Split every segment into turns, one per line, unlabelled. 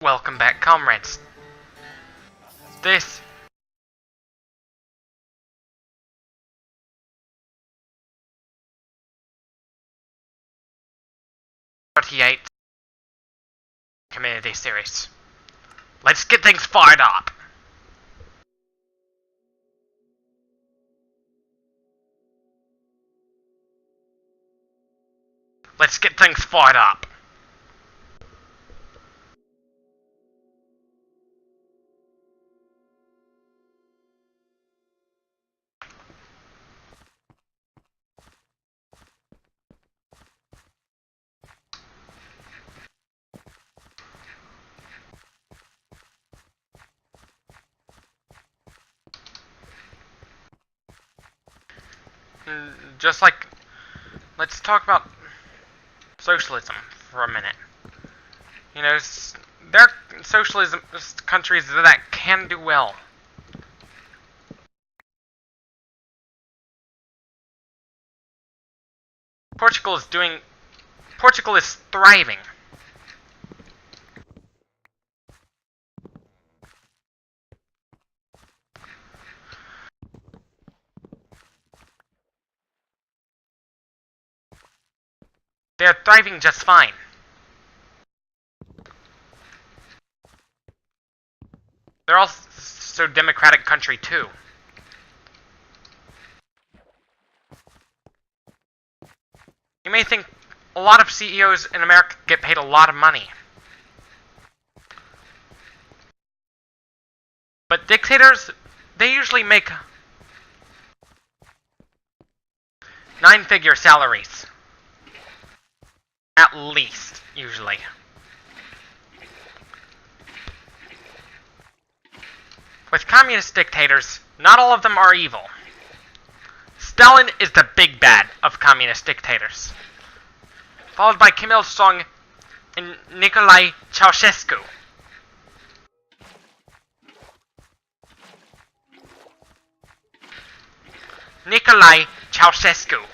Welcome back, comrades. This '38 Community series. Let's get things fired up. Let's get things fired up. Just like, let's talk about socialism for a minute. You know, there are socialism countries that can do well. Portugal is thriving. They're thriving just fine. They're also a democratic country too. You may think a lot of CEOs in America get paid a lot of money. But dictators, they usually make 9-figure salaries. At least, usually. With communist dictators, not all of them are evil. Stalin is the big bad of communist dictators, followed by Kim Il-sung and Nicolae Ceausescu. Nicolae Ceausescu.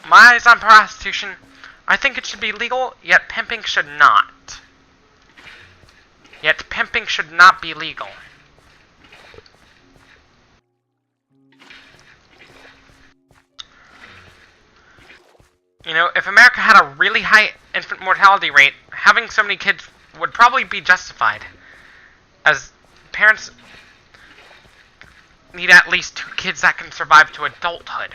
My eyes on prostitution, I think it should be legal, yet pimping should not. Yet pimping should not be legal. You know, if America had a really high infant mortality rate, having so many kids would probably be justified, as parents need at least 2 kids that can survive to adulthood.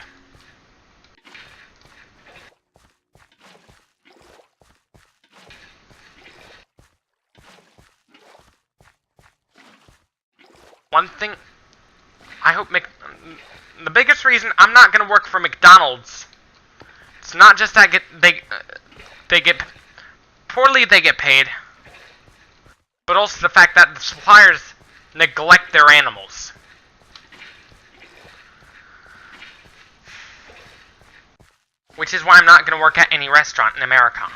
One thing, I hope the biggest reason I'm not gonna work for McDonald's, it's not just that they get poorly they get paid, but also the fact that the suppliers neglect their animals. Which is why I'm not gonna work at any restaurant in America.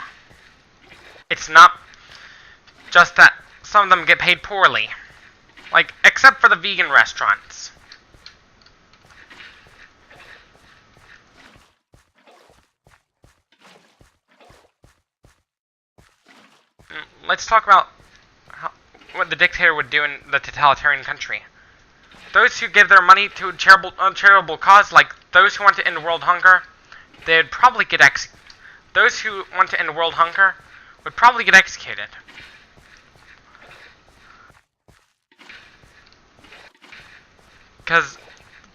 It's not just that some of them get paid poorly. Like, except for the vegan restaurants. Let's talk about what the dictator would do in the totalitarian country. Those who give their money to a charitable cause, like those who want to end world hunger, they'd probably get those who want to end world hunger would probably get executed. Because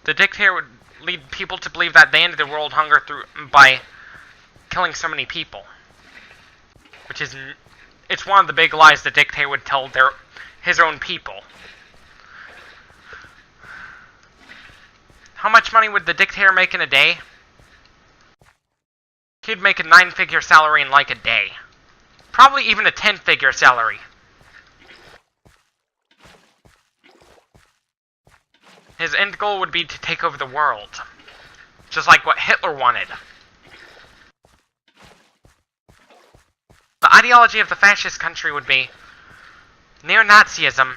the dictator would lead people to believe that they ended the world hunger by killing so many people. Which is, it's one of the big lies the dictator would tell his own people. How much money would the dictator make in a day? He'd make a 9-figure salary in like a day. Probably even a 10-figure salary. His end goal would be to take over the world, just like what Hitler wanted. The ideology of the fascist country would be neo-Nazism,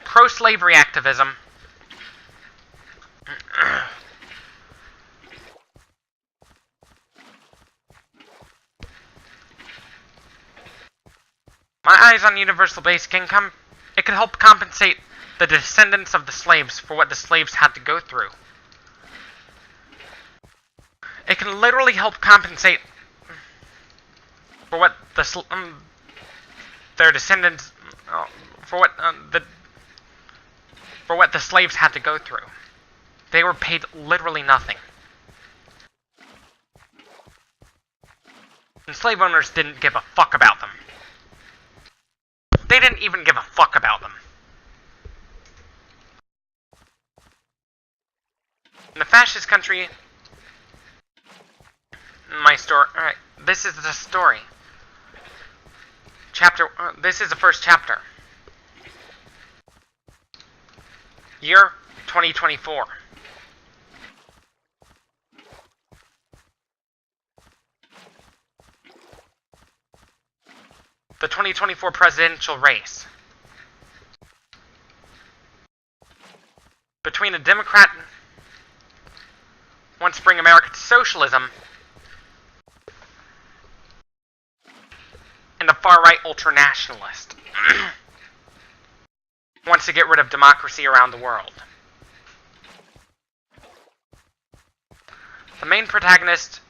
pro-slavery activism, my eyes on universal basic income, it could help compensate the descendants of the slaves for what the slaves had to go through. It can literally help compensate for what their descendants, for what the slaves had to go through. They were paid literally nothing. And slave owners didn't give a fuck about them. They didn't even give a fuck about them. In the fascist country, my story. Alright, this is the story. This is the first chapter. Year 2024. The 2024 presidential race. Between a Democrat wants to bring America to socialism and a far-right ultranationalist wants to get rid of democracy around the world. The main protagonist,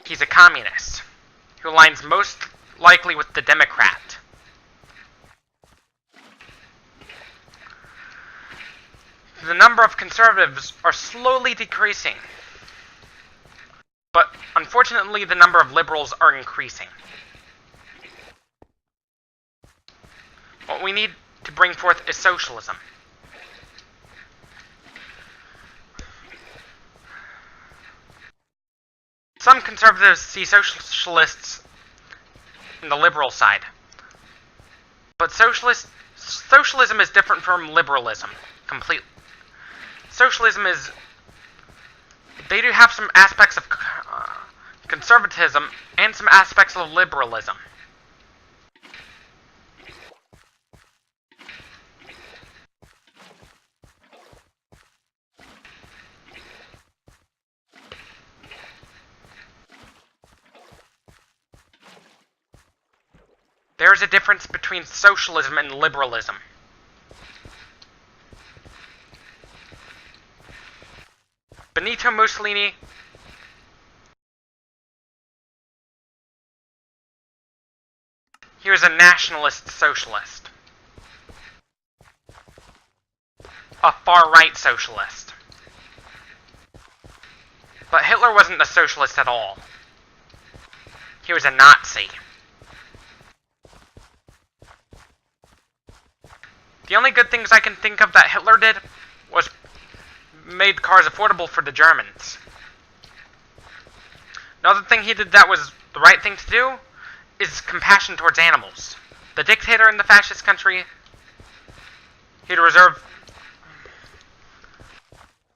he's a communist who aligns most likely with the Democrat. The number of conservatives are slowly decreasing, but unfortunately the number of liberals are increasing. What we need to bring forth is socialism. Some conservatives see socialists in the liberal side, but socialism is different from liberalism completely. Socialism is, they do have some aspects of conservatism and some aspects of liberalism. There is a difference between socialism and liberalism. Benito Mussolini he was a nationalist socialist. A far-right socialist. But Hitler wasn't a socialist at all. He was a Nazi. The only good things I can think of that Hitler did was made cars affordable for the Germans. Another thing he did that was the right thing to do is compassion towards animals. The dictator in the fascist country, he'd reserve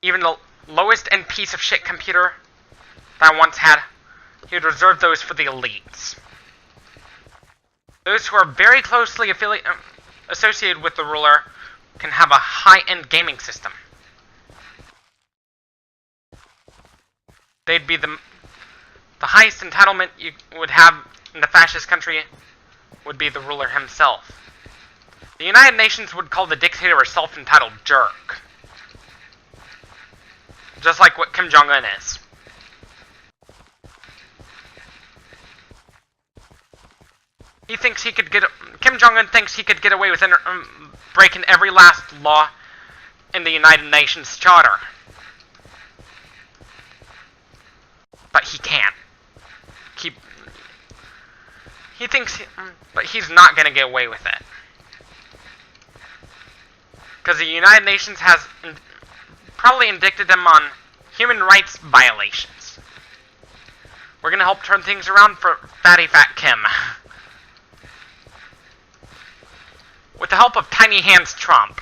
even the lowest end piece of shit computer that I once had, he'd reserve those for the elites. Those who are very closely associated with the ruler can have a high-end gaming system. They'd be the highest entitlement you would have in the fascist country would be the ruler himself. The United Nations would call the dictator a self-entitled jerk. Just like what Kim Jong-un is. Kim Jong-un thinks he could get away with breaking every last law in the United Nations Charter. But he can't. But he's not going to get away with it. Because the United Nations has probably indicted them on human rights violations. We're going to help turn things around for Fatty Fat Kim. With the help of Tiny Hands Trump.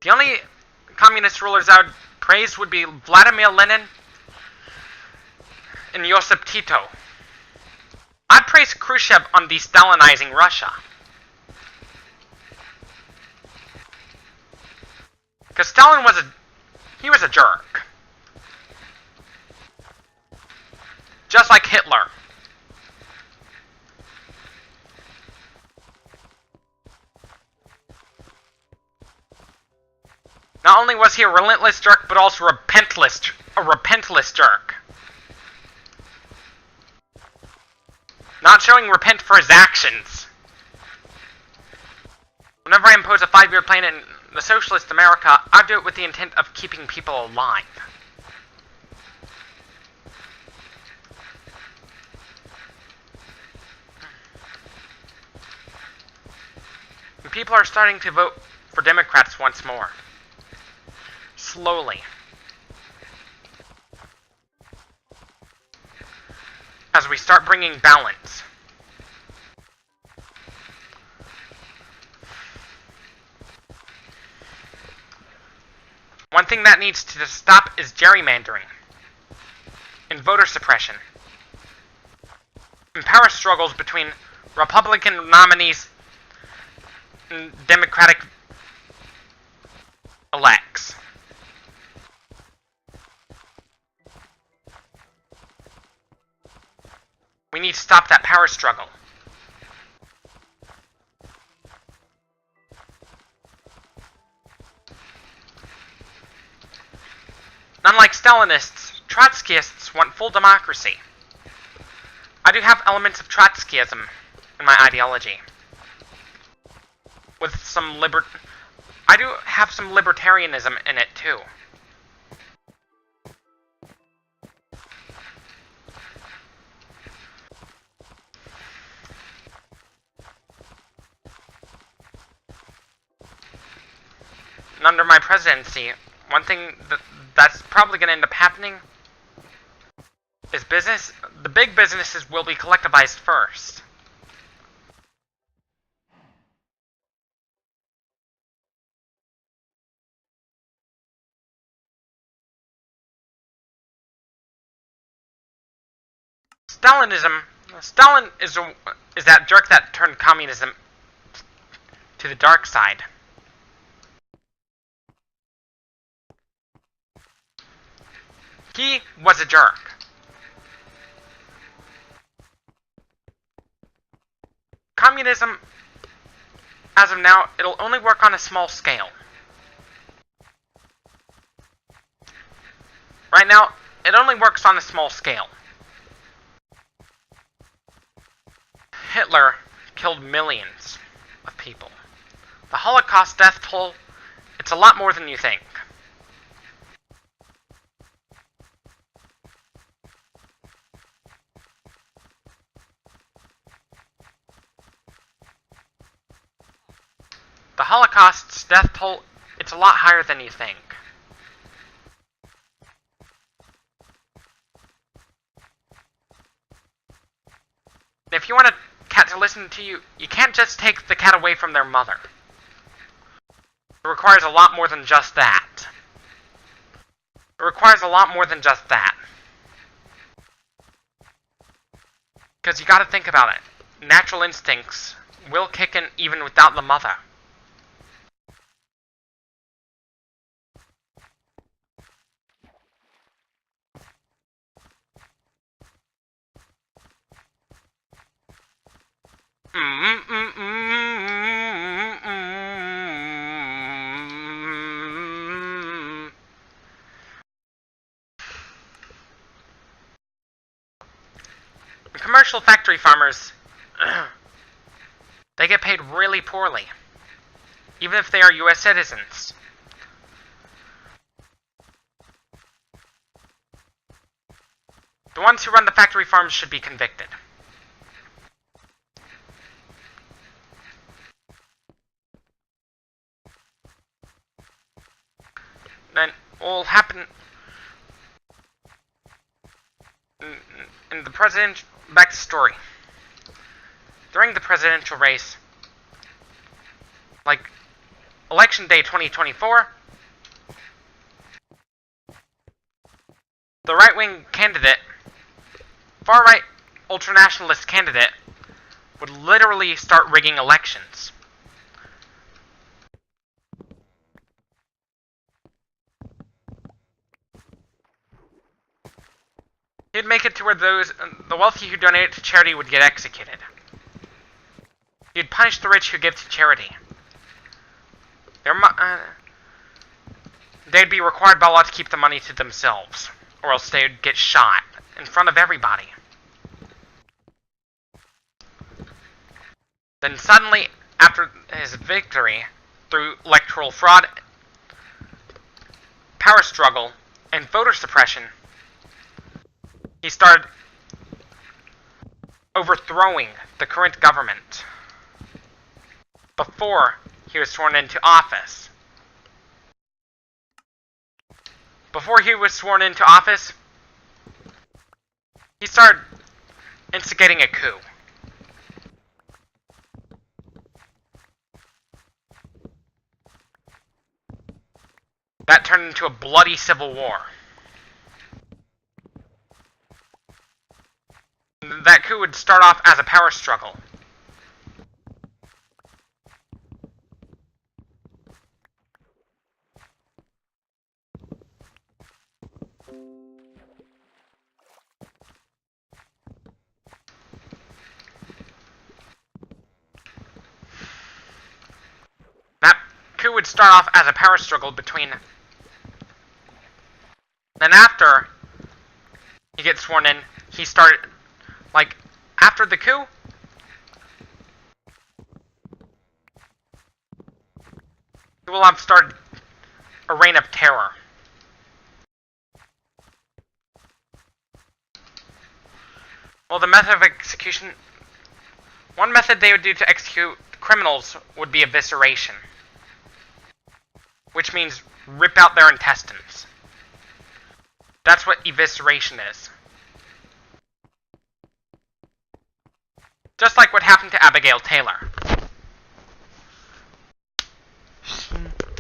The only communist rulers I would praise would be Vladimir Lenin and Josip Tito. I'd praise Khrushchev on de-Stalinizing Russia. Because Stalin was a jerk. Just like Hitler. Not only was he a relentless jerk, but also a repentless jerk. Not showing repent for his actions. Whenever I impose a 5-year plan in the socialist America, I do it with the intent of keeping people alive. And people are starting to vote for Democrats once more. Slowly. As we start bringing balance. One thing that needs to stop is gerrymandering and voter suppression and power struggles between Republican nominees and Democratic elects. We need to stop that power struggle. Unlike Stalinists, Trotskyists want full democracy. I do have elements of Trotskyism in my ideology. With some I do have some libertarianism in it too. And under my presidency, one thing that's probably going to end up happening is the big businesses will be collectivized first. Stalin is that jerk that turned communism to the dark side. He was a jerk. Communism, as of now, it'll only work on a small scale. Right now, it only works on a small scale. Hitler killed millions of people. The Holocaust death toll, it's a lot more than you think. The Holocaust's death toll, it's a lot higher than you think. If you want a cat to listen to you, you can't just take the cat away from their mother. It requires a lot more than just that. It requires a lot more than just that. Because you gotta think about it. Natural instincts will kick in even without the mother. Commercial factory farmers, they get paid really poorly, even if they are US citizens. The ones who run the factory farms should be convicted. Then what will happen in the president. Back to story. During the presidential race, like election day 2024, the right-wing candidate, far-right ultranationalist candidate, would literally start rigging elections. He'd make it to where the wealthy who donate to charity would get executed. He'd punish the rich who give to charity. They'd be required by law to keep the money to themselves, or else they'd get shot in front of everybody. Then suddenly, after his victory, through electoral fraud, power struggle, and voter suppression, he started overthrowing the current government before he was sworn into office. Before he was sworn into office, he started instigating a coup. That turned into a bloody civil war. That coup would start off as a power struggle. That coup would start off as a power struggle between... Then after he gets sworn in, he started... Like, after the coup, he will have started a reign of terror. Well, the method of execution... One method they would do to execute criminals would be evisceration, which means rip out their intestines. That's what evisceration is. Just like what happened to Abigail Taylor.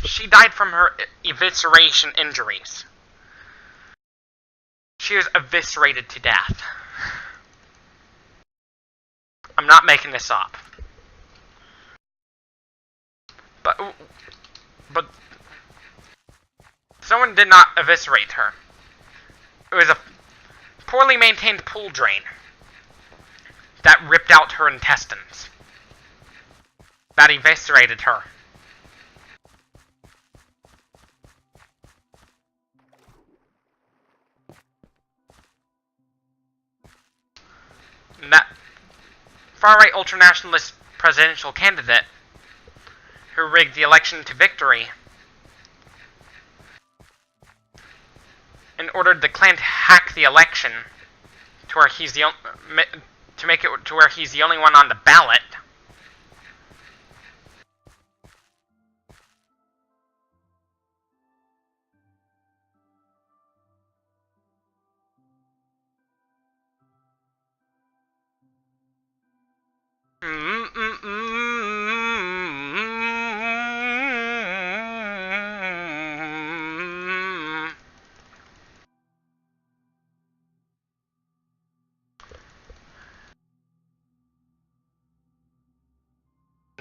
She died from her evisceration injuries. She was eviscerated to death. I'm not making this up. But someone did not eviscerate her. It was a poorly maintained pool drain that ripped out her intestines. That eviscerated her. And that far-right ultranationalist presidential candidate who rigged the election to victory and ordered the Klan to hack the election to where he's the to make it to where he's the only one on the ballot.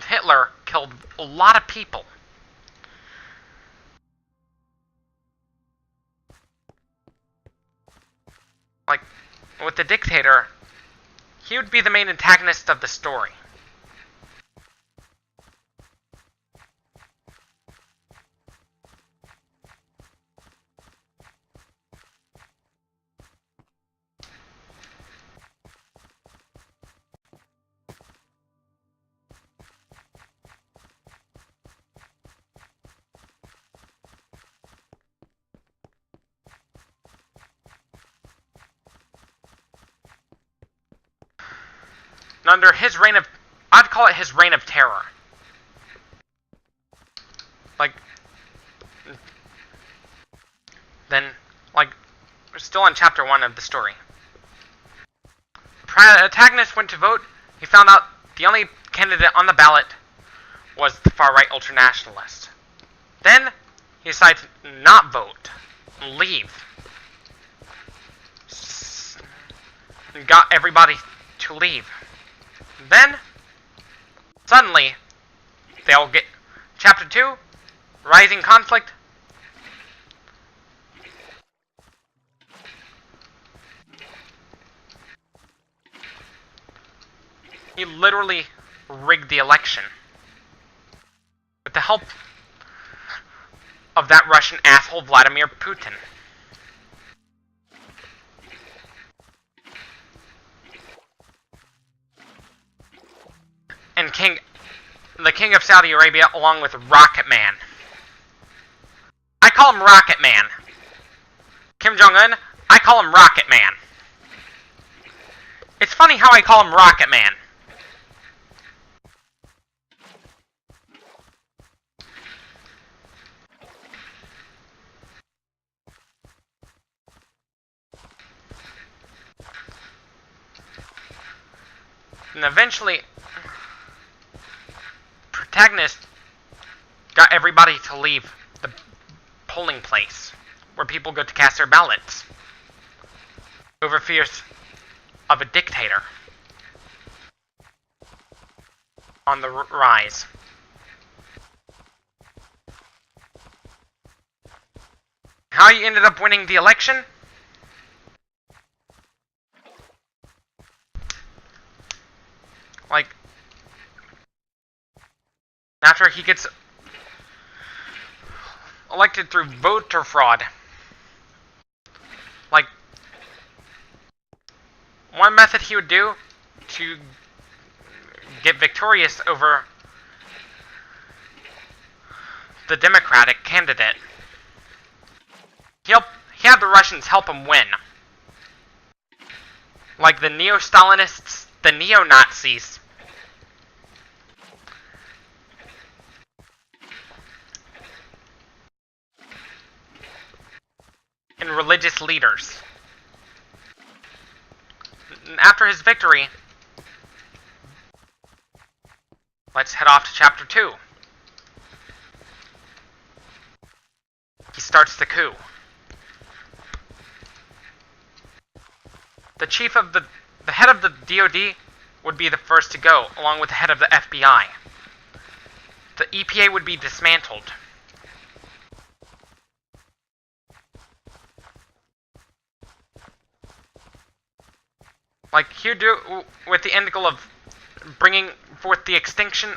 Hitler killed a lot of people. Like, with the dictator, he would be the main antagonist of the story. Under his reign of... I'd call it his reign of terror. Like... Then, like... We're still on chapter 1 of the story. Protagonist went to vote. He found out the only candidate on the ballot was the far-right ultranationalist. Then, he decided to not vote. And leave. and got everybody to leave. Then, suddenly, they all get... Chapter 2, Rising Conflict. He literally rigged the election. With the help of that Russian asshole Vladimir Putin. And the King of Saudi Arabia, along with Rocket Man. I call him Rocket Man. Kim Jong-un, I call him Rocket Man. It's funny how I call him Rocket Man. And eventually, protagonist got everybody to leave the polling place where people go to cast their ballots over fears of a dictator on the rise. How he ended up winning the election? Like, after he gets elected through voter fraud. Like, one method he would do to get victorious over the Democratic candidate, he had the Russians help him win. Like the neo-Stalinists, the neo-Nazis, and religious leaders. After his victory, let's head off to Chapter 2. He starts the coup. The head of the DoD would be the first to go, along with the head of the FBI. The EPA would be dismantled. Like, he would do it with the end goal of bringing forth the extinction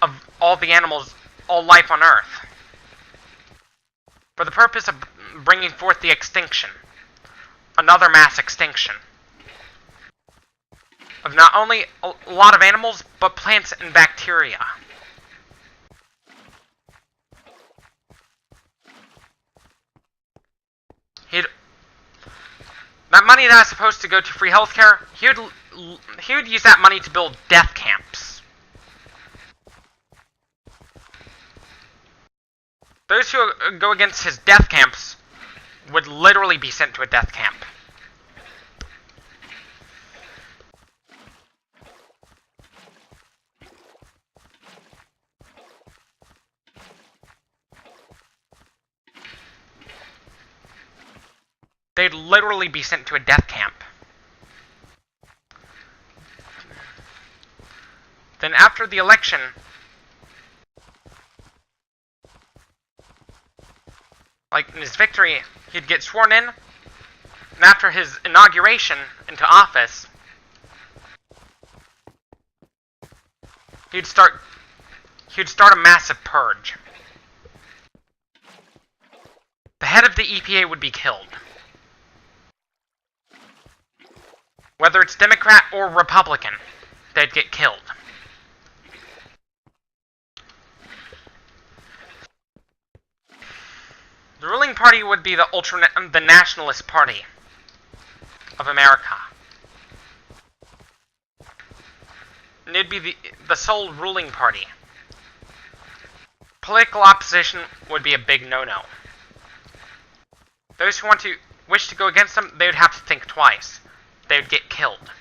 of all the animals, all life on Earth. For the purpose of bringing forth the extinction. Another mass extinction. Of not only a lot of animals, but plants and bacteria. That money that is supposed to go to free healthcare, he would use that money to build death camps. Those who go against his death camps would literally be sent to a death camp. They'd literally be sent to a death camp. Then after the election, like in his victory, he'd get sworn in, and after his inauguration into office, he'd start a massive purge. The head of the EPA would be killed. Whether it's Democrat or Republican, they'd get killed. The ruling party would be the Nationalist Party of America. And it'd be the sole ruling party. Political opposition would be a big no-no. Those who wish to go against them, they would have to think twice. They would get killed.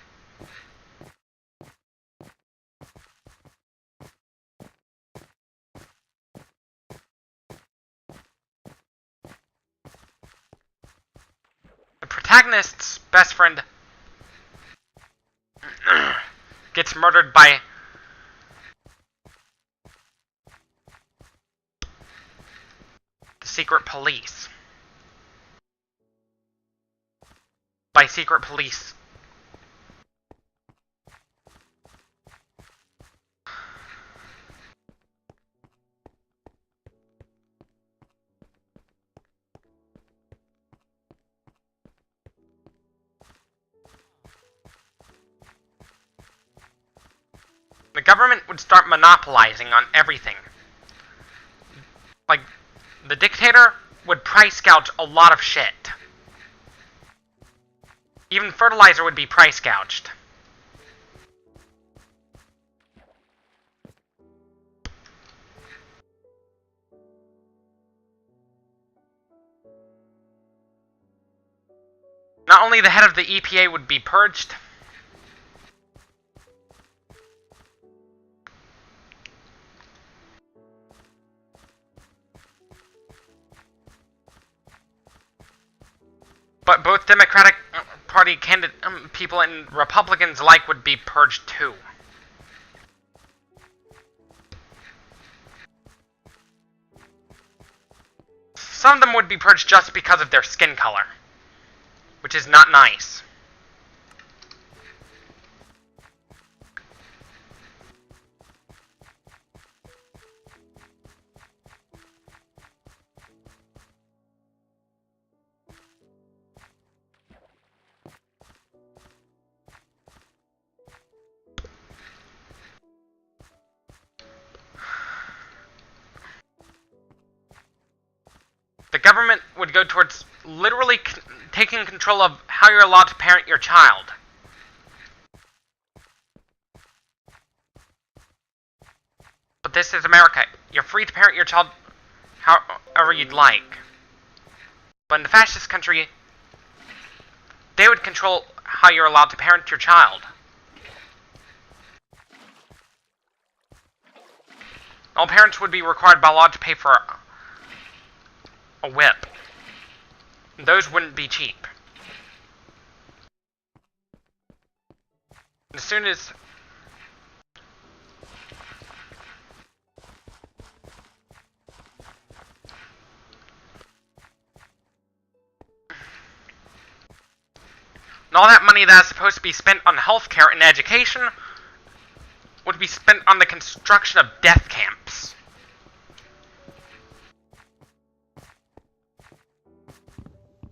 The protagonist's best friend gets murdered by the secret police. By secret police. The government would start monopolizing on everything. Like, the dictator would price gouge a lot of shit. Even fertilizer would be price gouged. Not only the head of the EPA would be purged, but both Democratic Party candidate people and Republicans alike would be purged too. Some of them would be purged just because of their skin color, which is not nice. The government would go towards literally taking control of how you're allowed to parent your child. But this is America. You're free to parent your child however you'd like. But in the fascist country, they would control how you're allowed to parent your child. All parents would be required by law to pay for a whip. Those wouldn't be cheap. As soon as and all that money that's supposed to be spent on healthcare and education would be spent on the construction of death camps.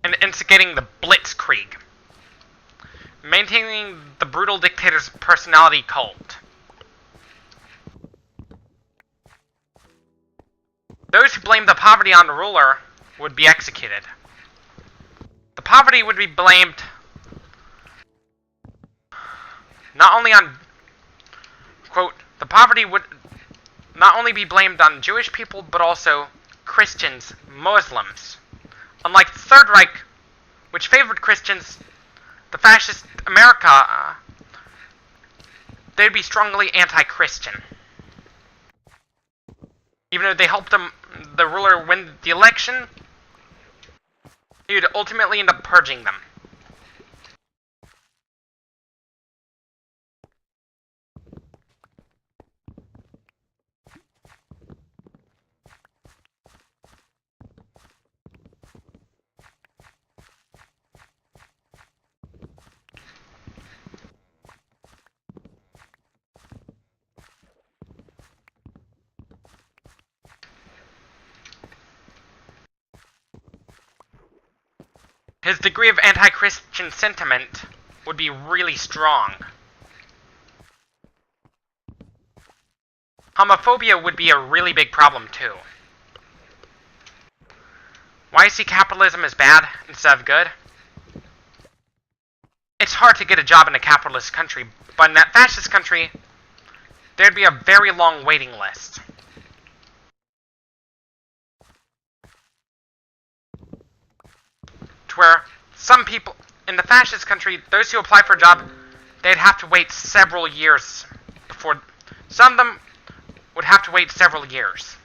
And instigating the Blitzkrieg. Maintaining the brutal dictator's personality cult. Those who blame the poverty on the ruler would be executed. The poverty would be blamed not only on, quote, the poverty would not only be blamed on Jewish people, but also Christians, Muslims. Unlike the Third Reich, which favored Christians, the fascist America, they'd be strongly anti-Christian. Even though they helped the ruler win the election, he would ultimately end up purging them. His degree of anti-Christian sentiment would be really strong. Homophobia would be a really big problem too. Why see capitalism as bad instead of good? It's hard to get a job in a capitalist country, but in that fascist country, there'd be a very long waiting list. Where some people in the fascist country, those who apply for a job, they'd have to wait several years before. Some of them would have to wait several years.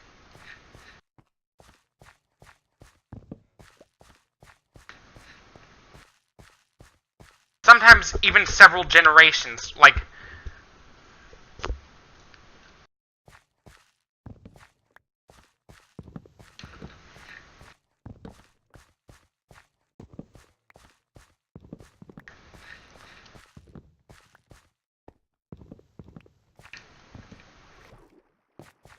sometimes even several generations, like...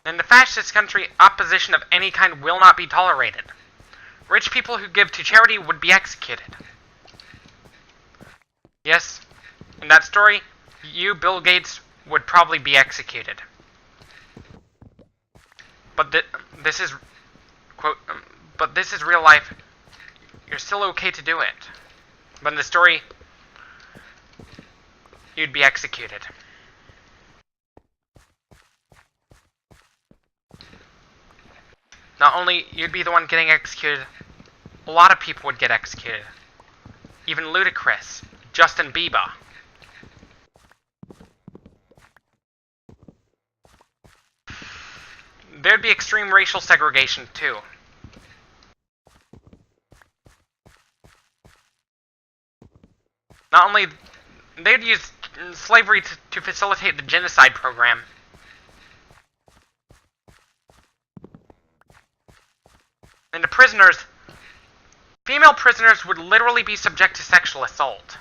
In the fascist country, opposition of any kind will not be tolerated. Rich people who give to charity would be executed. Yes, in that story, you, Bill Gates, would probably be executed. But this is, quote, but this is real life. You're still okay to do it. But in the story, you'd be executed. Not only you'd be the one getting executed, a lot of people would get executed. Even Ludacris, Justin Bieber. There'd be extreme racial segregation, too. Not only, they'd use slavery to facilitate the genocide program. And the prisoners, female prisoners would literally be subject to sexual assault.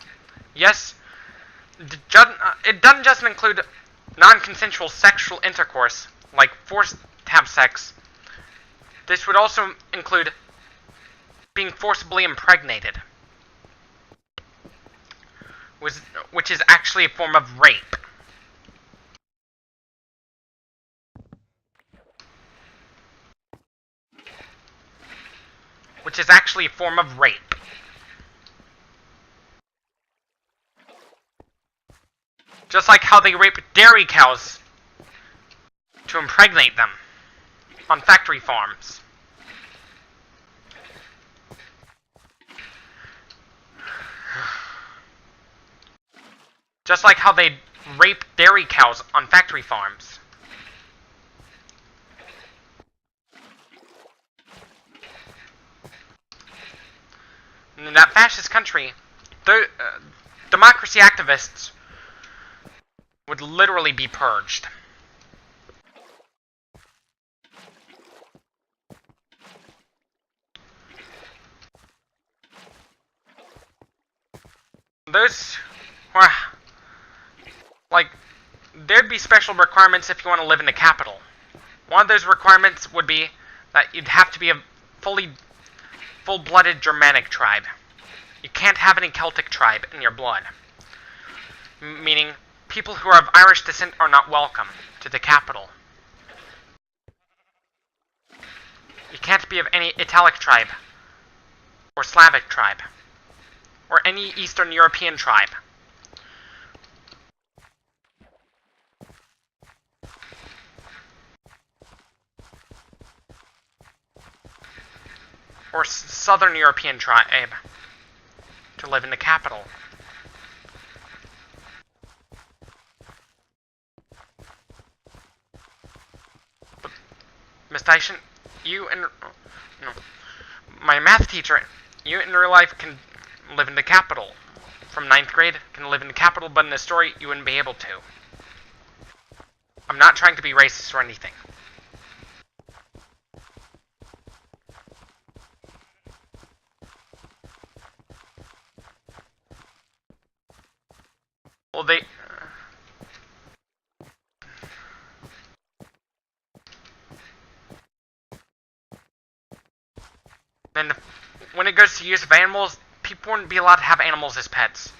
Yes, it doesn't just include non-consensual sexual intercourse, like forced to have sex. This would also include being forcibly impregnated, which is actually a form of rape. Which is actually a form of rape. Just like how they rape dairy cows to impregnate them on factory farms. Just like how they rape dairy cows on factory farms. In that fascist country, democracy activists would literally be purged. Those who are, like, there'd be special requirements if you want to live in the capital. One of those requirements would be that you'd have to be a full-blooded Germanic tribe. You can't have any Celtic tribe in your blood. Meaning, people who are of Irish descent are not welcome to the capital. You can't be of any Italic tribe, or Slavic tribe, or any Eastern European tribe. Or Southern European tribe to live in the capital. But, Miss Dyson, you and my math teacher, you in real life can live in the capital. From 9th grade, can live in the capital, but in the story, you wouldn't be able to. I'm not trying to be racist or anything. Well, then, when it goes to use of animals, people wouldn't be allowed to have animals as pets.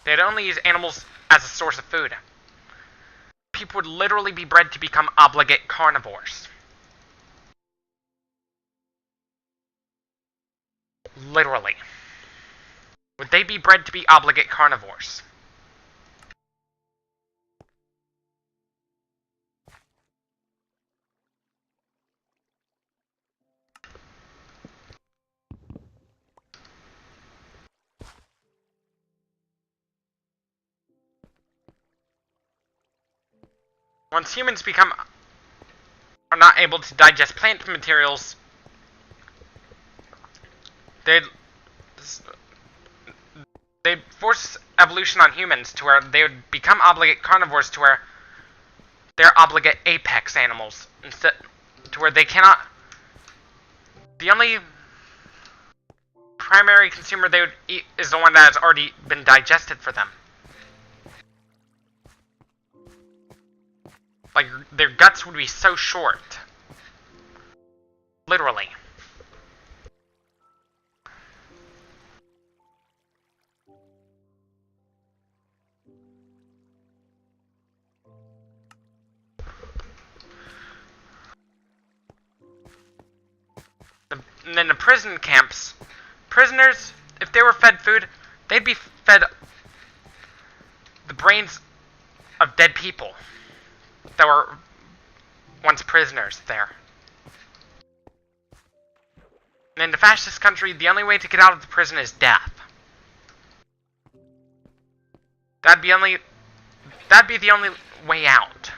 They'd only use animals as a source of food. People would literally be bred to become obligate carnivores. Literally. Would they be bred to be obligate carnivores? Once humans are not able to digest plant materials, they'd force evolution on humans to where they would become obligate carnivores to where they're obligate apex animals instead to where they cannot. The only primary consumer they would eat is the one that has already been digested for them. Like, their guts would be so short. Literally. And then the prison camps, prisoners, if they were fed food, they'd be fed the brains of dead people that were once prisoners there. And in the fascist country, the only way to get out of the prison is death. That'd be the only way out.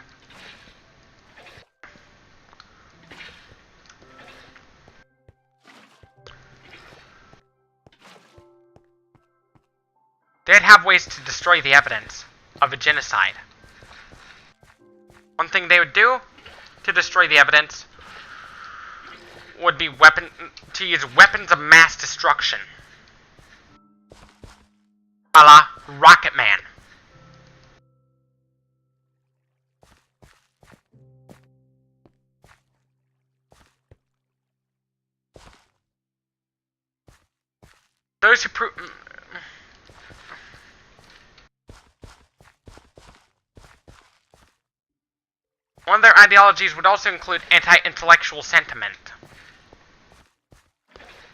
They'd have ways to destroy the evidence of a genocide. One thing they would do to destroy the evidence would be to use weapons of mass destruction. A la Rocket Man. Those who one of their ideologies would also include anti-intellectual sentiment.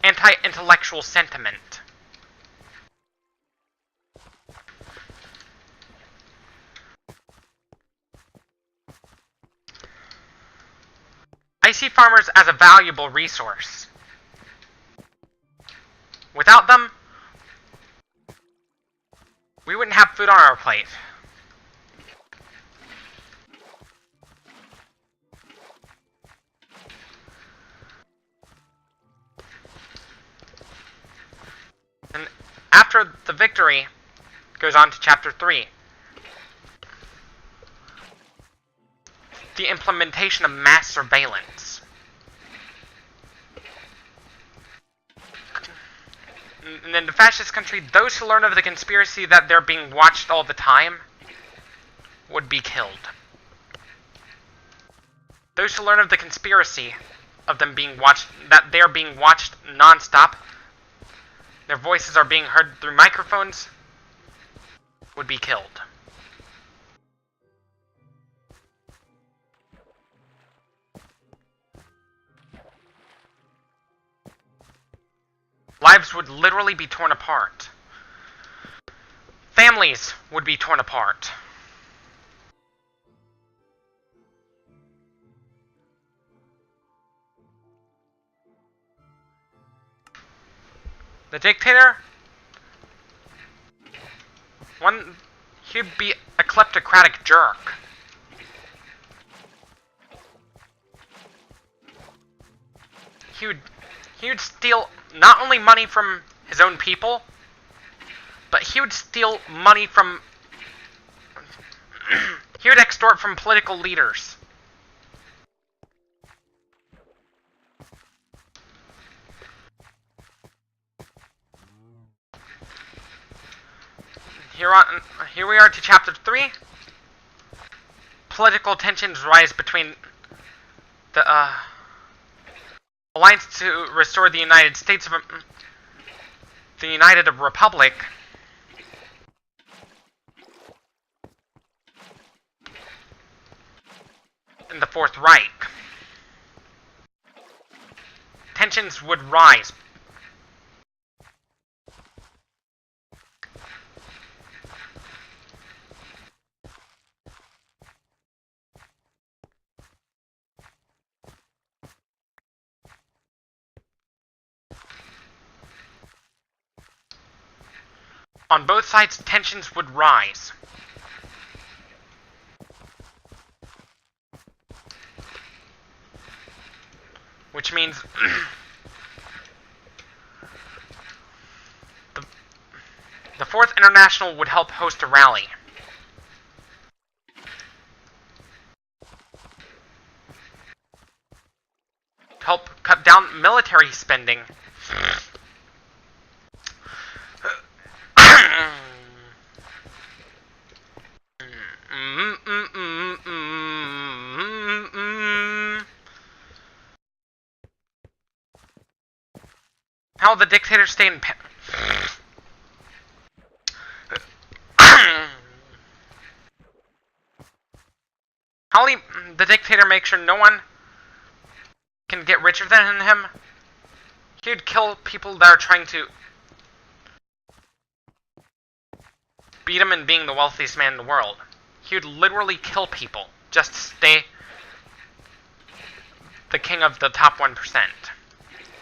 Anti-intellectual sentiment. I see farmers as a valuable resource. Without them, we wouldn't have food on our plate. And after the victory, goes on to chapter 3. The implementation of mass surveillance. And in the fascist country, those who learn of the conspiracy that they're being watched all the time would be killed. Those who learn of the conspiracy of them being watched, that they're being watched non-stop, their voices are being heard through microphones, would be killed. Lives would literally be torn apart. Families would be torn apart. The dictator, he'd be a kleptocratic jerk. He would steal not only money from his own people, but he would steal money from... he would extort from political leaders. Here we are to chapter 3. Political tensions rise between the Alliance to restore the United States of the United Republic and the Fourth Reich. Tensions would rise. On both sides, tensions would rise. Which means the The Fourth International would help host a rally. To help cut down military spending. How the dictator stay in How the dictator make sure no one can get richer than him? He would kill people that are trying to beat him in being the wealthiest man in the world. He would literally kill people just to stay the king of the top 1%.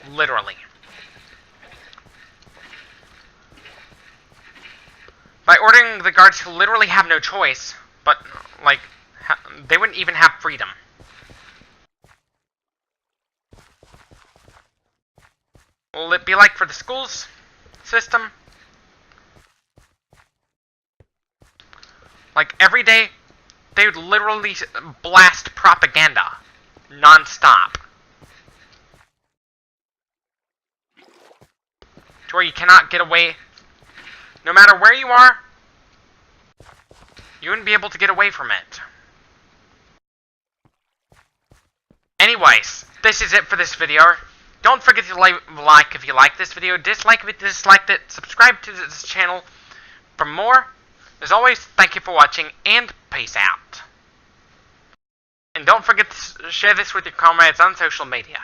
Literally. By ordering the guards who literally have no choice, but, like, they wouldn't even have freedom. Will it be like for the schools system? Like, every day, they would literally blast propaganda non-stop. To where you cannot get away. No matter where you are, you wouldn't be able to get away from it. Anyways, this is it for this video. Don't forget to like if you like this video, dislike if you disliked it, subscribe to this channel for more. As always, thank you for watching, and peace out. And don't forget to share this with your comrades on social media.